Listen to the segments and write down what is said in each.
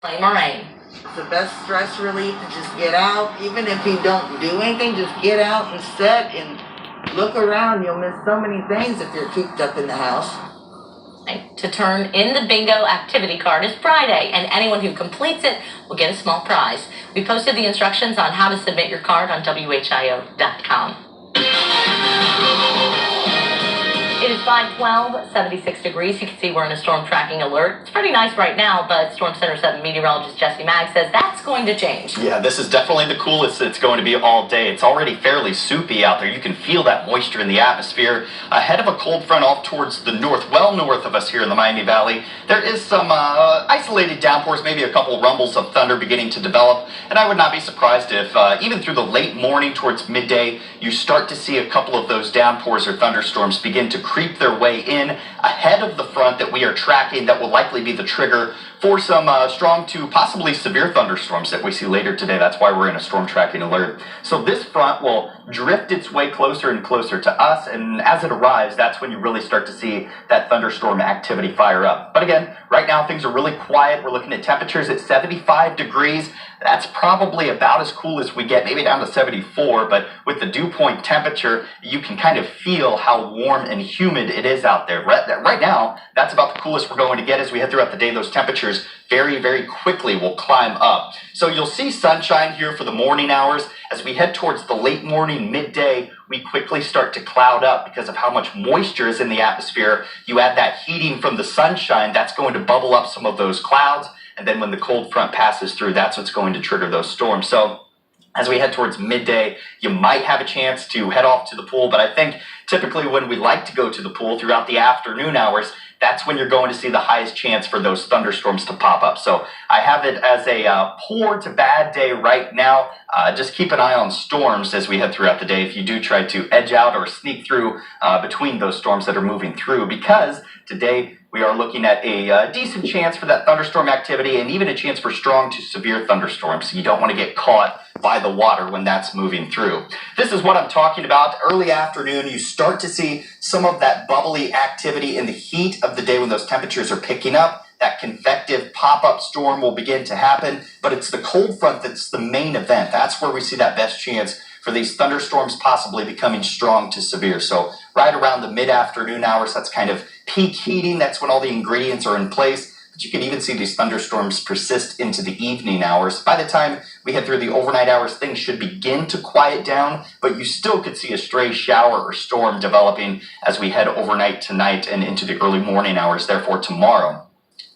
Play Moraine. The best stress relief to just get out. Even if you don't do anything, just get out and sit and look around. You'll miss so many things if you're cooped up in the house. To turn in the bingo activity card is Friday, and anyone who completes it will get a small prize. We posted the instructions on how to submit your card on WHIO.com. It is 5:12, 76 degrees. You can see we're in a storm tracking alert. It's pretty nice right now, but Storm Center 7 meteorologist Jesse Maag says that's going to change. Yeah, this is definitely the coolest it's going to be all day. It's already fairly soupy out there. You can feel that moisture in the atmosphere. Ahead of a cold front off towards the north, well north of us here in the Miami Valley, there is some isolated downpours, maybe a couple rumbles of thunder beginning to develop. And I would not be surprised if even through the late morning towards midday, you start to see a couple of those downpours or thunderstorms begin to creep their way in ahead of the front that we are tracking that will likely be the trigger for some strong to possibly severe thunderstorms that we see later today. That's why we're in a storm tracking alert. So this front will drift its way closer and closer to us, and as it arrives, that's when you really start to see that thunderstorm activity fire up. But again, right now things are really quiet. We're looking at temperatures at 75 degrees. That's probably about as cool as we get, maybe down to 74, but with the dew point temperature, you can kind of feel how warm and humid it is out there. Right now, that's about the coolest we're going to get as we head throughout the day. Those temperatures very, very quickly will climb up. So you'll see sunshine here for the morning hours. As we head towards the late morning, midday, we quickly start to cloud up because of how much moisture is in the atmosphere. You add that heating from the sunshine, that's going to bubble up some of those clouds. And then when the cold front passes through, that's what's going to trigger those storms. So as we head towards midday, you might have a chance to head off to the pool. But I think typically when we like to go to the pool throughout the afternoon hours, that's when you're going to see the highest chance for those thunderstorms to pop up. So I have it as a poor to bad day right now. Just keep an eye on storms as we head throughout the day if you do try to edge out or sneak through between those storms that are moving through, because today we are looking at a decent chance for that thunderstorm activity and even a chance for strong to severe thunderstorms. So you don't want to get caught by the water when that's moving through. This is what I'm talking about. Early afternoon, you start to see some of that bubbly activity in the heat of the day when those temperatures are picking up. That convective pop-up storm will begin to happen, but it's the cold front that's the main event. That's where we see that best chance for these thunderstorms possibly becoming strong to severe. So right around the mid-afternoon hours, that's kind of peak heating. That's when all the ingredients are in place. But you can even see these thunderstorms persist into the evening hours. By the time we head through the overnight hours, things should begin to quiet down, but you still could see a stray shower or storm developing as we head overnight tonight and into the early morning hours, therefore tomorrow.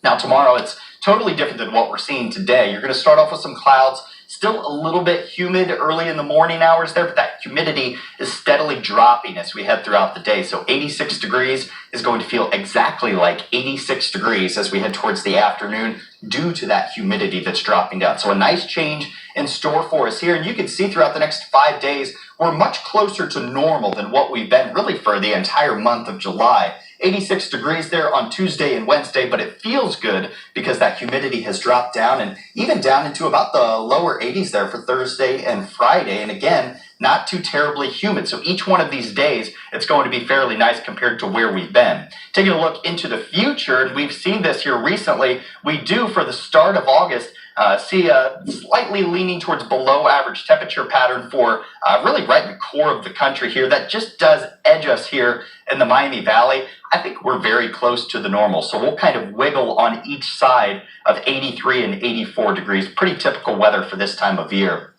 Now tomorrow, it's totally different than what we're seeing today. You're going to start off with some clouds, still a little bit humid early in the morning hours there, but that humidity is steadily dropping as we head throughout the day. So 86 degrees is going to feel exactly like 86 degrees as we head towards the afternoon due to that humidity that's dropping down. So a nice change in store for us here. And you can see throughout the next 5 days, we're much closer to normal than what we've been really for the entire month of July. 86 degrees there on Tuesday and Wednesday, but it feels good because that humidity has dropped down and even down into about the lower 80s there for Thursday and Friday. And again, not too terribly humid. So each one of these days, it's going to be fairly nice compared to where we've been. Taking a look into the future, and we've seen this here recently, we do for the start of August see a slightly leaning towards below average temperature pattern for really right in the core of the country here. That just does edge us here in the Miami Valley. I think we're very close to the normal. So we'll kind of wiggle on each side of 83 and 84 degrees. Pretty typical weather for this time of year.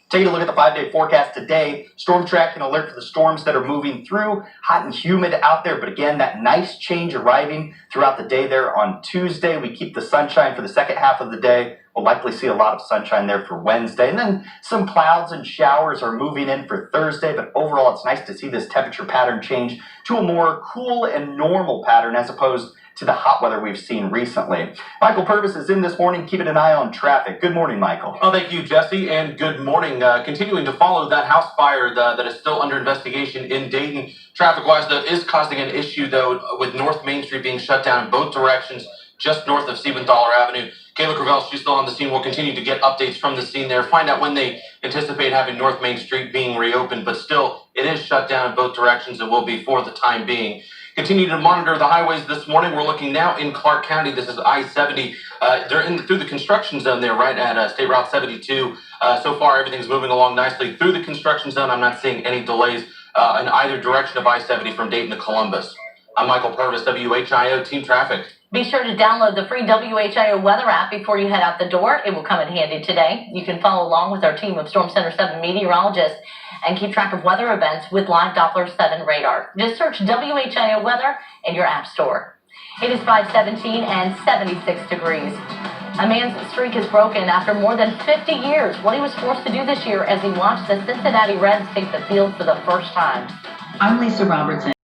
Taking a look at the 5-day forecast today, storm tracking alert for the storms that are moving through. Hot and humid out there, but again, that nice change arriving throughout the day there on Tuesday. We keep the sunshine for the second half of the day. We'll likely see a lot of sunshine there for Wednesday. And then some clouds and showers are moving in for Thursday, but overall it's nice to see this temperature pattern change to a more cool and normal pattern as opposed to the hot weather we've seen recently. Michael Purvis is in this morning, keeping an eye on traffic. Good morning, Michael. Oh, thank you, Jesse, and good morning. Continuing to follow that house fire that is still under investigation in Dayton. Traffic-wise, that is causing an issue, though, with North Main Street being shut down in both directions, just north of Siebenthaler Avenue. Kayla Gravel, she's still on the scene. We'll continue to get updates from the scene there, find out when they anticipate having North Main Street being reopened, but still, it is shut down in both directions and will be for the time being. Continue to monitor the highways this morning. We're looking now in Clark County. This is I-70. They're through the construction zone there, right at State Route 72. So far, everything's moving along nicely through the construction zone. I'm not seeing any delays in either direction of I-70 from Dayton to Columbus. I'm Michael Purvis, WHIO Team Traffic. Be sure to download the free WHIO weather app before you head out the door. It will come in handy today. You can follow along with our team of Storm Center 7 meteorologists and keep track of weather events with live Doppler 7 radar. Just search WHIO weather in your app store. It is 5:17 and 76 degrees. A man's streak is broken after more than 50 years. What he was forced to do this year as he watched the Cincinnati Reds take the field for the first time. I'm Lisa Robertson.